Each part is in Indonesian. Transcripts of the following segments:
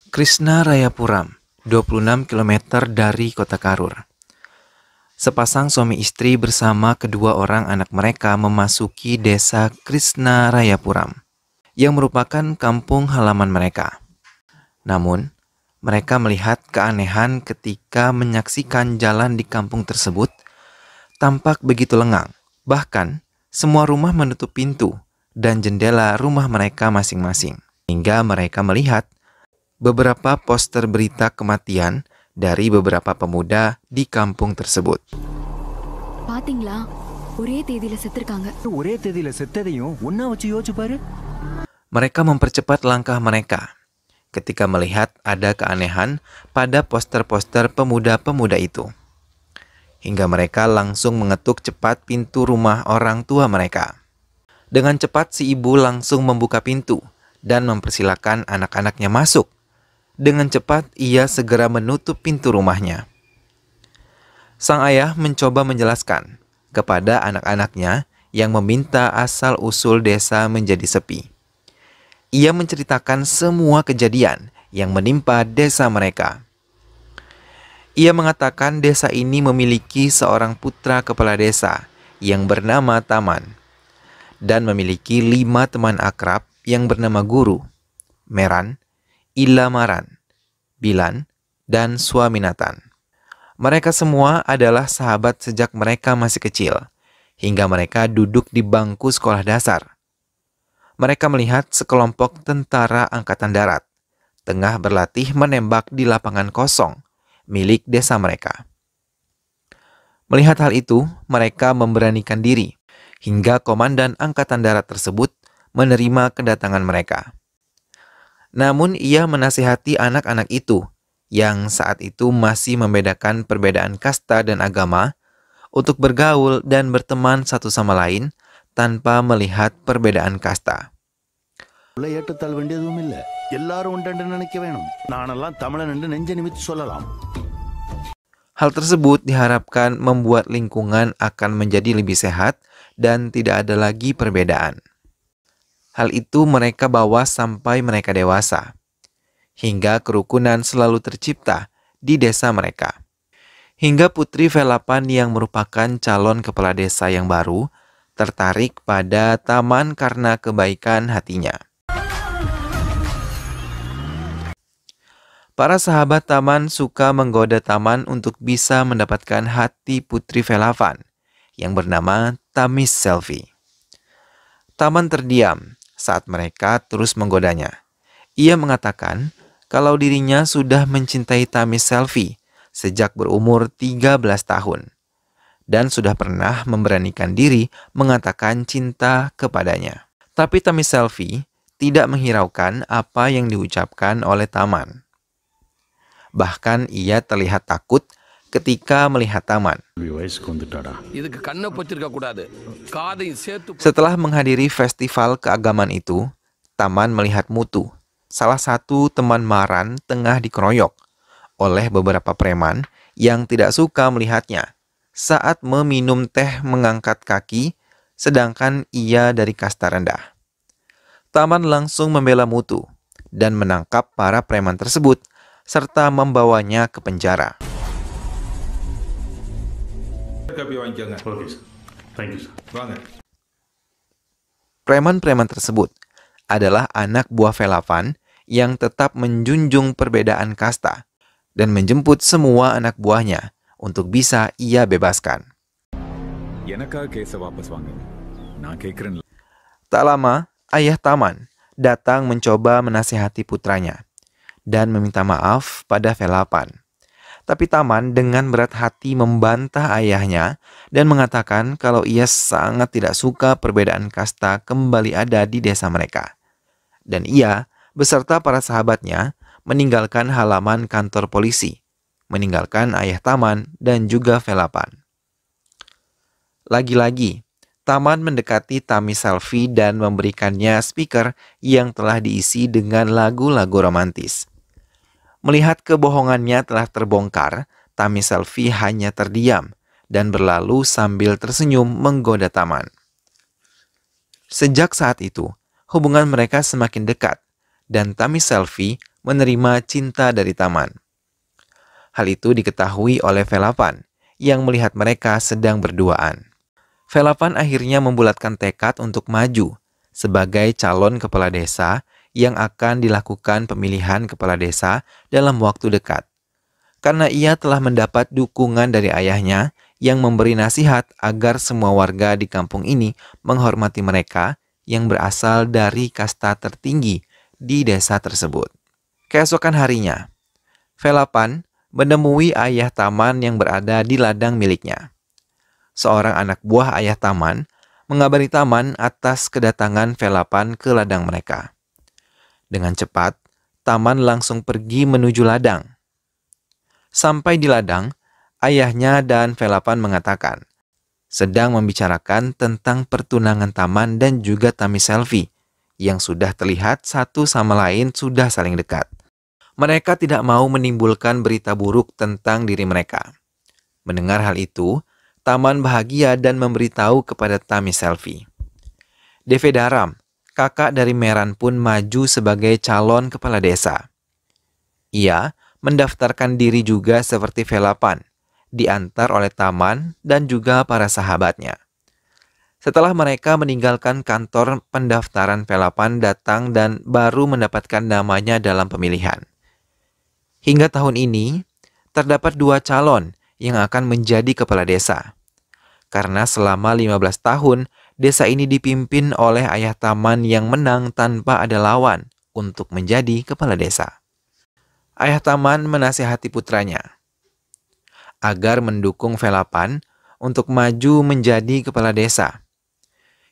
Krishna Rayapuram, 26 km dari kota Karur. Sepasang suami istri bersama kedua orang anak mereka memasuki desa Krishna Rayapuram, yang merupakan kampung halaman mereka. Namun, mereka melihat keanehan ketika menyaksikan jalan di kampung tersebut tampak begitu lengang. Bahkan, semua rumah menutup pintu dan jendela rumah mereka masing-masing. Hingga mereka melihat beberapa poster berita kematian dari beberapa pemuda di kampung tersebut. பாத்தீங்களா ஒரே தேதியில செத்துருக்காங்க. ஒரே தேதியில செத்ததையும் ஒண்ணா வச்சு யோசிச்சு பாரு. Mereka mempercepat langkah mereka ketika melihat ada keanehan pada poster-poster pemuda-pemuda itu. Hingga mereka langsung mengetuk cepat pintu rumah orang tua mereka. Dengan cepat si ibu langsung membuka pintu dan mempersilahkan anak-anaknya masuk. Dengan cepat ia segera menutup pintu rumahnya. Sang ayah mencoba menjelaskan kepada anak-anaknya yang meminta asal-usul desa menjadi sepi. Ia menceritakan semua kejadian yang menimpa desa mereka. Ia mengatakan desa ini memiliki seorang putra kepala desa yang bernama Taman dan memiliki 5 teman akrab yang bernama Guru, Meran, Ilamaran, Bilan, dan Swaminathan. Mereka semua adalah sahabat sejak mereka masih kecil, hingga mereka duduk di bangku sekolah dasar. Mereka melihat sekelompok tentara angkatan darat tengah berlatih menembak di lapangan kosong milik desa mereka. Melihat hal itu, mereka memberanikan diri, hingga komandan angkatan darat tersebut menerima kedatangan mereka. Namun ia menasihati anak-anak itu yang saat itu masih membedakan perbedaan kasta dan agama untuk bergaul dan berteman satu sama lain tanpa melihat perbedaan kasta. ஏற்றத்தாழ் வேண்டியதும் இல்ல. எல்லாரும் உண்டு நினைக்க வேணும். நானெல்லாம் தமிழன் என்று நெஞ்ச நிமித்து சொல்லலாம். Hal tersebut diharapkan membuat lingkungan akan menjadi lebih sehat dan tidak ada lagi perbedaan. Hal itu mereka bawa sampai mereka dewasa, hingga kerukunan selalu tercipta di desa mereka. Hingga Putri Velapan yang merupakan calon kepala desa yang baru tertarik pada Taman karena kebaikan hatinya. Para sahabat Taman suka menggoda Taman untuk bisa mendapatkan hati Putri Velapan yang bernama Tamis Selvi. Taman terdiam saat mereka terus menggodanya. Ia mengatakan kalau dirinya sudah mencintai Tamis Selvi sejak berumur 13 tahun dan sudah pernah memberanikan diri mengatakan cinta kepadanya. Tapi Tamis Selvi tidak menghiraukan apa yang diucapkan oleh Taman. Bahkan ia terlihat takut ketika melihat Taman. Setelah menghadiri festival keagamaan itu, Taman melihat Mutu, salah satu teman Maran, tengah dikeroyok oleh beberapa preman yang tidak suka melihatnya saat meminum teh mengangkat kaki, sedangkan ia dari kasta rendah. Taman langsung membela Mutu dan menangkap para preman tersebut serta membawanya ke penjara. Preman-preman tersebut adalah anak buah Velapan yang tetap menjunjung perbedaan kasta dan menjemput semua anak buahnya untuk bisa ia bebaskan. Tak lama, ayah Taman datang mencoba menasihati putranya dan meminta maaf pada Velapan. Tapi Taman dengan berat hati membantah ayahnya dan mengatakan kalau ia sangat tidak suka perbedaan kasta kembali ada di desa mereka. Dan ia beserta para sahabatnya meninggalkan halaman kantor polisi, meninggalkan ayah Taman dan juga Velapan. Lagi-lagi, Taman mendekati Tamis Selvi dan memberikannya speaker yang telah diisi dengan lagu-lagu romantis. Melihat kebohongannya telah terbongkar, Tamis Selvi hanya terdiam dan berlalu sambil tersenyum menggoda Taman. Sejak saat itu, hubungan mereka semakin dekat dan Tamis Selvi menerima cinta dari Taman. Hal itu diketahui oleh Velapan yang melihat mereka sedang berduaan. Velapan akhirnya membulatkan tekad untuk maju sebagai calon kepala desa yang akan dilakukan pemilihan kepala desa dalam waktu dekat. Karena ia telah mendapat dukungan dari ayahnya yang memberi nasihat agar semua warga di kampung ini menghormati mereka yang berasal dari kasta tertinggi di desa tersebut. Keesokan harinya, Velapan menemui ayah Taman yang berada di ladang miliknya. Seorang anak buah ayah Taman mengabari Taman atas kedatangan Velapan ke ladang mereka. Dengan cepat, Taman langsung pergi menuju ladang. Sampai di ladang, ayahnya dan Velapan mengatakan sedang membicarakan tentang pertunangan Taman dan juga Tamiselvi yang sudah terlihat satu sama lain sudah saling dekat. Mereka tidak mau menimbulkan berita buruk tentang diri mereka. Mendengar hal itu, Taman bahagia dan memberitahu kepada Tamiselvi. Devedaram, kakak dari Meran pun maju sebagai calon kepala desa. Ia mendaftarkan diri juga seperti Velapan, diantar oleh Taman dan juga para sahabatnya. Setelah mereka meninggalkan kantor pendaftaran, Velapan datang dan baru mendapatkan namanya dalam pemilihan. Hingga tahun ini, terdapat 2 calon yang akan menjadi kepala desa. Karena selama 15 tahun, desa ini dipimpin oleh ayah Taman yang menang tanpa ada lawan untuk menjadi kepala desa. Ayah Taman menasihati putranya agar mendukung Velapan untuk maju menjadi kepala desa.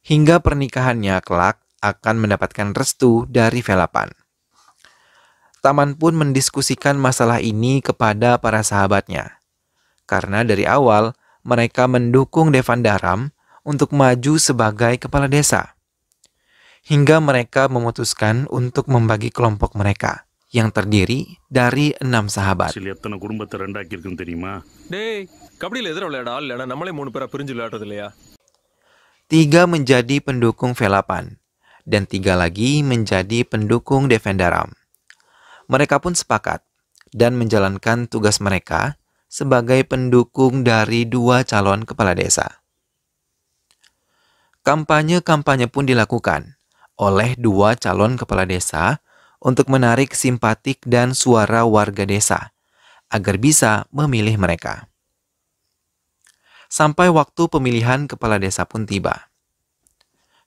Hingga pernikahannya kelak akan mendapatkan restu dari Velapan. Taman pun mendiskusikan masalah ini kepada para sahabatnya. Karena dari awal mereka mendukung Devandaram untuk maju sebagai kepala desa. Hingga mereka memutuskan untuk membagi kelompok mereka yang terdiri dari 6 sahabat. எத்தனை குடும்பத்தை ரெண்டாக்கியிருக்குன்னு தெரியுமா? டேய் கபடியில் எதிர விளையாட ஆள் இல்லைனா நம்மளே 3 பேரா பிரிஞ்சு விளையாடுறது இல்லையா? 3 menjadi pendukung Velapan dan 3 lagi menjadi pendukung Devandaram. Mereka pun sepakat dan menjalankan tugas mereka sebagai pendukung dari 2 calon kepala desa. Kampanye-kampanye pun dilakukan oleh 2 calon kepala desa untuk menarik simpatik dan suara warga desa agar bisa memilih mereka. Sampai waktu pemilihan kepala desa pun tiba.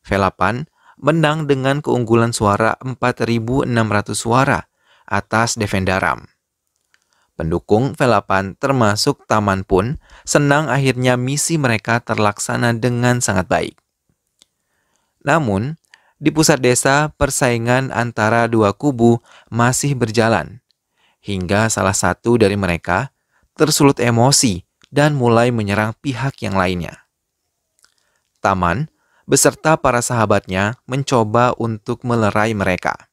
Velapan menang dengan keunggulan suara 4.600 suara atas Devandaram. Pendukung Velapan termasuk Taman pun senang akhirnya misi mereka terlaksana dengan sangat baik. Namun, di pusat desa persaingan antara 2 kubu masih berjalan, hingga salah satu dari mereka tersulut emosi dan mulai menyerang pihak yang lainnya. Taman beserta para sahabatnya mencoba untuk melerai mereka.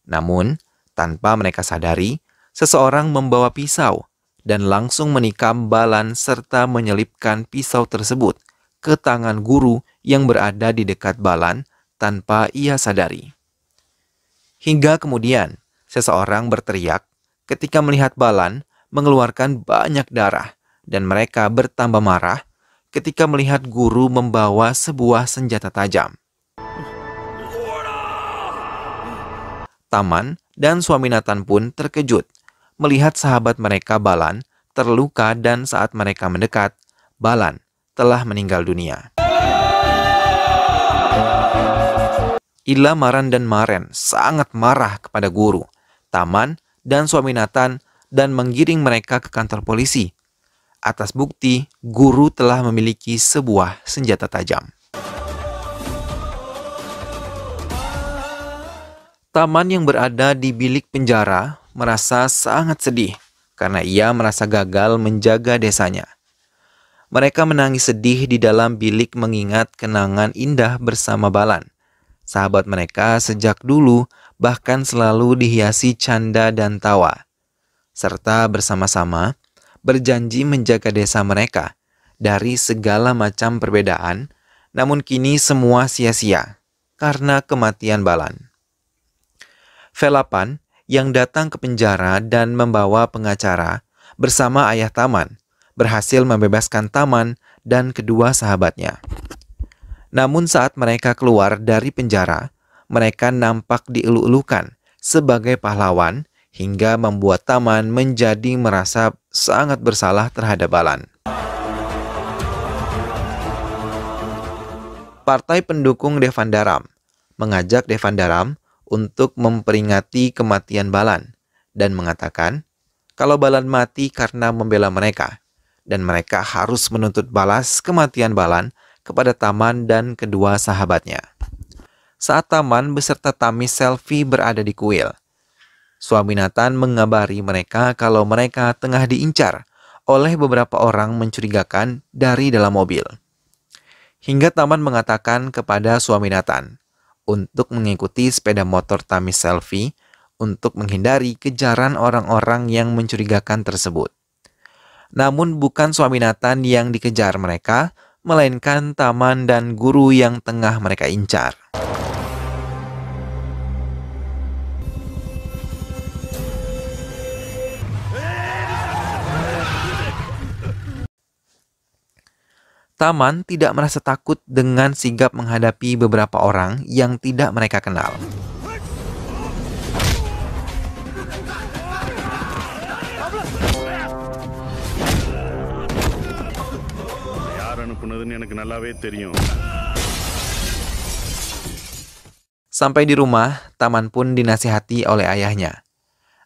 Namun, tanpa mereka sadari, seseorang membawa pisau dan langsung menikam Balan serta menyelipkan pisau tersebut ke tangan guru yang berada di dekat Balan tanpa ia sadari. Hingga kemudian, seseorang berteriak ketika melihat Balan mengeluarkan banyak darah dan mereka bertambah marah ketika melihat guru membawa sebuah senjata tajam. Taman dan Swaminathan pun terkejut melihat sahabat mereka Balan terluka dan saat mereka mendekat, Balan telah meninggal dunia. Ila, Maran, dan Maren sangat marah kepada guru, Taman, dan Swaminathan dan menggiring mereka ke kantor polisi. Atas bukti, guru telah memiliki sebuah senjata tajam. Taman yang berada di bilik penjara merasa sangat sedih karena ia merasa gagal menjaga desanya. Mereka menangis sedih di dalam bilik mengingat kenangan indah bersama Balan. Sahabat mereka sejak dulu bahkan selalu dihiasi canda dan tawa. Serta bersama-sama berjanji menjaga desa mereka dari segala macam perbedaan, namun kini semua sia-sia karena kematian Balan. Velapan yang datang ke penjara dan membawa pengacara bersama ayah Taman berhasil membebaskan Taman dan kedua sahabatnya. Namun saat mereka keluar dari penjara, mereka nampak dielu-elukan sebagai pahlawan hingga membuat Taman menjadi merasa sangat bersalah terhadap Balan. Partai pendukung Devandaram mengajak Devandaram untuk memperingati kematian Balan dan mengatakan kalau Balan mati karena membela mereka dan mereka harus menuntut balas kematian Balan kepada Taman dan kedua sahabatnya. Saat Taman beserta Tamis Selvi berada di kuil, Swaminathan mengabari mereka kalau mereka tengah diincar oleh beberapa orang mencurigakan dari dalam mobil. Hingga Taman mengatakan kepada Swaminathan untuk mengikuti sepeda motor Tamis Selvi untuk menghindari kejaran orang-orang yang mencurigakan tersebut. Namun bukan Swaminathan yang dikejar mereka, melainkan Taman dan guru yang tengah mereka incar. Taman tidak merasa takut dengan sigap menghadapi beberapa orang yang tidak mereka kenal. Sampai di rumah, Taman pun dinasihati oleh ayahnya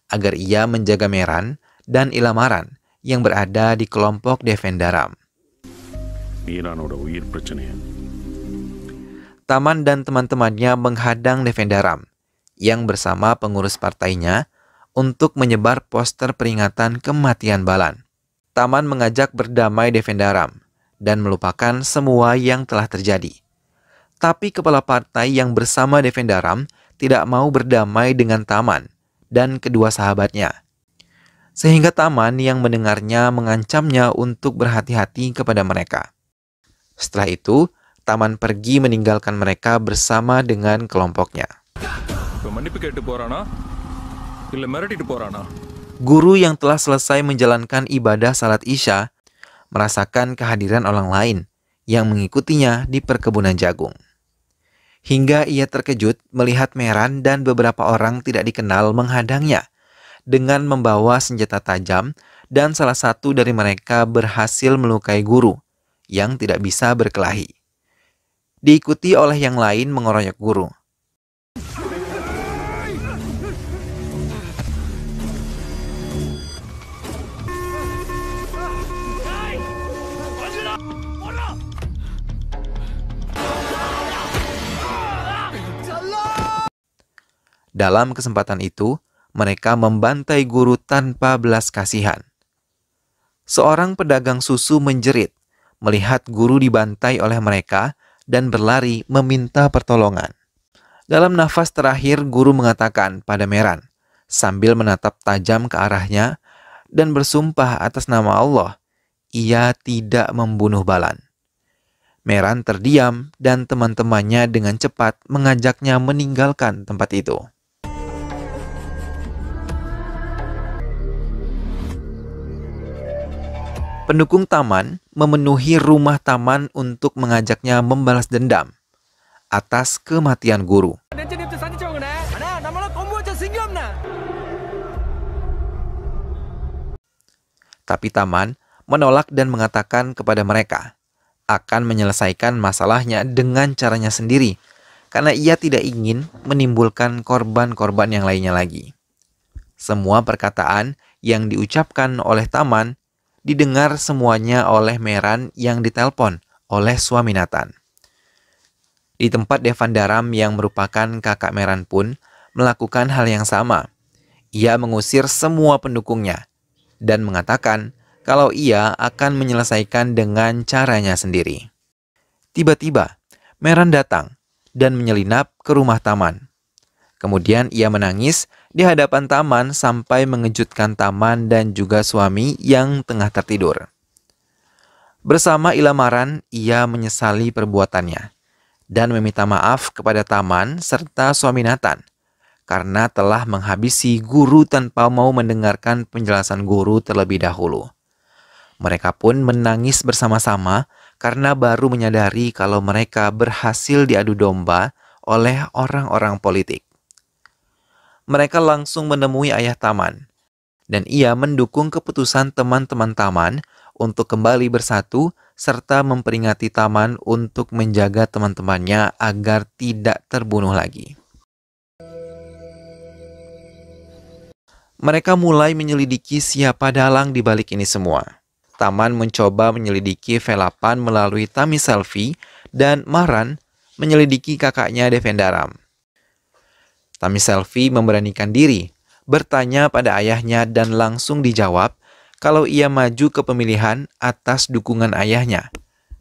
agar ia menjaga Meran dan Ilamaran yang berada di kelompok Devandaram. Taman dan teman-temannya menghadang Devandaram yang bersama pengurus partainya untuk menyebar poster peringatan kematian Balan. Taman mengajak berdamai Devandaram dan melupakan semua yang telah terjadi. Tapi kepala partai yang bersama Devandaram tidak mau berdamai dengan Taman dan kedua sahabatnya. Sehingga Taman yang mendengarnya mengancamnya untuk berhati-hati kepada mereka. Setelah itu, Taman pergi meninggalkan mereka bersama dengan kelompoknya. Guru yang telah selesai menjalankan ibadah salat Isya merasakan kehadiran orang lain yang mengikutinya di perkebunan jagung. Hingga ia terkejut melihat Meran dan beberapa orang tidak dikenal menghadangnya dengan membawa senjata tajam, dan salah satu dari mereka berhasil melukai guru yang tidak bisa berkelahi. Diikuti oleh yang lain mengeroyok guru. Dalam kesempatan itu, mereka membantai guru tanpa belas kasihan. Seorang pedagang susu menjerit melihat guru dibantai oleh mereka dan berlari meminta pertolongan. Dalam nafas terakhir, guru mengatakan pada Meran sambil menatap tajam ke arahnya dan bersumpah atas nama Allah, ia tidak membunuh Balan. Meran terdiam dan teman-temannya dengan cepat mengajaknya meninggalkan tempat itu. Pendukung Taman memenuhi rumah Taman untuk mengajaknya membalas dendam atas kematian guru. Tapi Taman menolak dan mengatakan kepada mereka akan menyelesaikan masalahnya dengan caranya sendiri karena ia tidak ingin menimbulkan korban-korban yang lainnya lagi. Semua perkataan yang diucapkan oleh Taman didengar semuanya oleh Meran yang ditelepon oleh Swaminathan. Di tempat Devandaram yang merupakan kakak Meran pun melakukan hal yang sama. Ia mengusir semua pendukungnya dan mengatakan kalau ia akan menyelesaikan dengan caranya sendiri. Tiba-tiba, Meran datang dan menyelinap ke rumah Taman. Kemudian ia menangis di hadapan Taman sampai mengejutkan Taman dan juga suami yang tengah tertidur. Bersama Ilamaran, ia menyesali perbuatannya dan meminta maaf kepada Taman serta Swaminathan karena telah menghabisi guru tanpa mau mendengarkan penjelasan guru terlebih dahulu. Mereka pun menangis bersama-sama karena baru menyadari kalau mereka berhasil diadu domba oleh orang-orang politik. Mereka langsung menemui ayah Taman, dan ia mendukung keputusan teman-teman Taman untuk kembali bersatu serta memperingati Taman untuk menjaga teman-temannya agar tidak terbunuh lagi. Mereka mulai menyelidiki siapa dalang di balik ini semua. Taman mencoba menyelidiki Velapan melalui Tami Selvi dan Maran menyelidiki kakaknya Devendaram. Tami Selvi memberanikan diri, bertanya pada ayahnya dan langsung dijawab kalau ia maju ke pemilihan atas dukungan ayahnya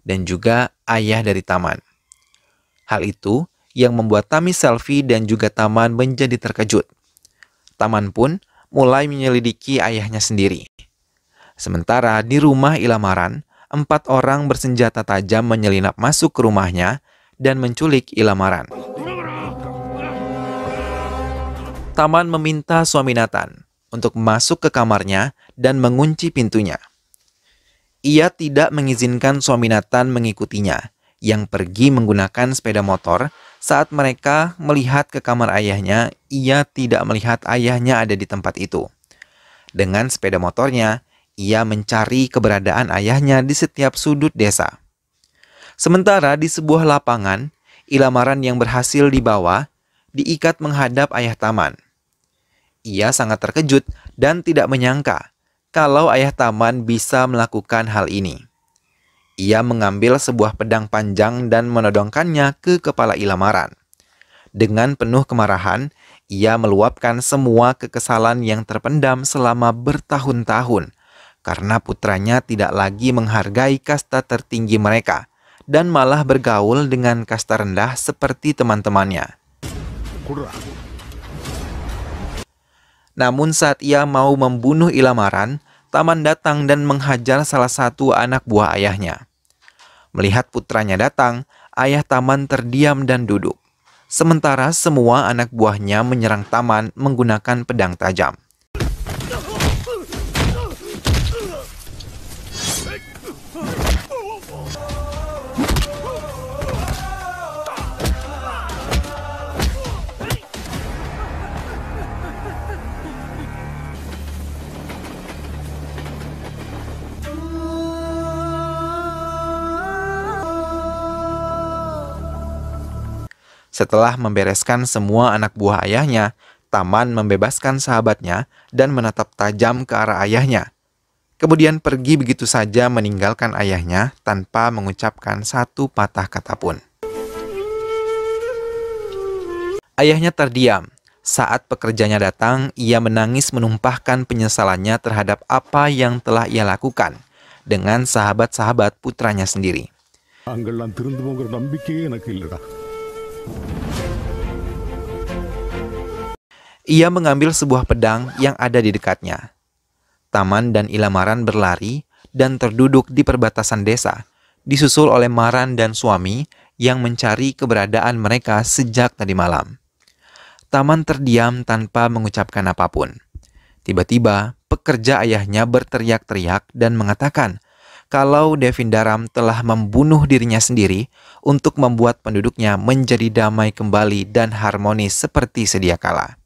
dan juga ayah dari Taman. Hal itu yang membuat Tami Selvi dan juga Taman menjadi terkejut. Taman pun mulai menyelidiki ayahnya sendiri. Sementara di rumah Ilamaran, 4 orang bersenjata tajam menyelinap masuk ke rumahnya dan menculik Ilamaran. Taman meminta suami Nathan untuk masuk ke kamarnya dan mengunci pintunya. Ia tidak mengizinkan suami Nathan mengikutinya, yang pergi menggunakan sepeda motor. Saat mereka melihat ke kamar ayahnya, ia tidak melihat ayahnya ada di tempat itu. Dengan sepeda motornya, ia mencari keberadaan ayahnya di setiap sudut desa. Sementara di sebuah lapangan, Ilamaran yang berhasil dibawa diikat menghadap ayah Taman. Ia sangat terkejut dan tidak menyangka kalau ayah Taman bisa melakukan hal ini. Ia mengambil sebuah pedang panjang dan menodongkannya ke kepala Ilamaran. Dengan penuh kemarahan, ia meluapkan semua kekesalan yang terpendam selama bertahun-tahun karena putranya tidak lagi menghargai kasta tertinggi mereka dan malah bergaul dengan kasta rendah seperti teman-temannya. Namun saat ia mau membunuh Ilamaran, Taman datang dan menghajar salah satu anak buah ayahnya. Melihat putranya datang, ayah Taman terdiam dan duduk. Sementara semua anak buahnya menyerang Taman menggunakan pedang tajam. Setelah membereskan semua anak buah ayahnya, Taman membebaskan sahabatnya dan menatap tajam ke arah ayahnya. Kemudian pergi begitu saja meninggalkan ayahnya tanpa mengucapkan satu patah kata pun. Ayahnya terdiam. Saat pekerjanya datang, ia menangis menumpahkan penyesalannya terhadap apa yang telah ia lakukan dengan sahabat-sahabat putranya sendiri. Ia mengambil sebuah pedang yang ada di dekatnya. Taman dan Ilamaran berlari dan terduduk di perbatasan desa, disusul oleh Maran dan suami yang mencari keberadaan mereka sejak tadi malam. Taman terdiam tanpa mengucapkan apapun. Tiba-tiba, pekerja ayahnya berteriak-teriak dan mengatakan kalau Devendaram telah membunuh dirinya sendiri untuk membuat penduduknya menjadi damai kembali dan harmonis seperti sedia kala.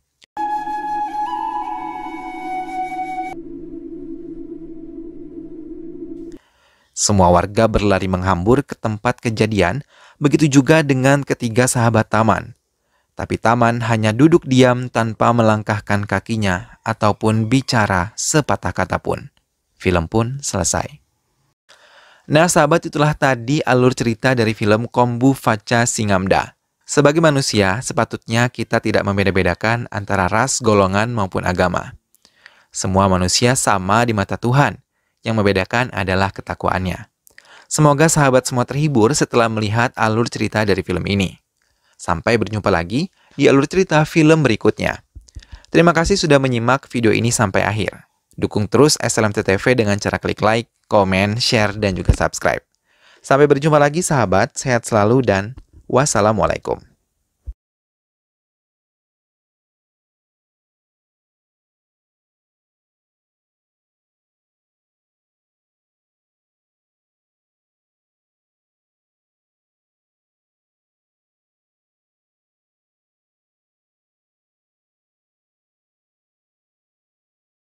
Semua warga berlari menghambur ke tempat kejadian, begitu juga dengan ketiga sahabat Taman. Tapi Taman hanya duduk diam tanpa melangkahkan kakinya ataupun bicara sepatah kata pun. Film pun selesai. Nah sahabat, itulah tadi alur cerita dari film Kombu Vaca Singamda. Sebagai manusia, sepatutnya kita tidak membeda-bedakan antara ras, golongan, maupun agama. Semua manusia sama di mata Tuhan. Yang membedakan adalah ketakwaannya. Semoga sahabat semua terhibur setelah melihat alur cerita dari film ini. Sampai berjumpa lagi di alur cerita film berikutnya. Terima kasih sudah menyimak video ini sampai akhir. Dukung terus SLMT-TV dengan cara klik like, komen, share, dan juga subscribe. Sampai berjumpa lagi sahabat, sehat selalu dan wassalamualaikum.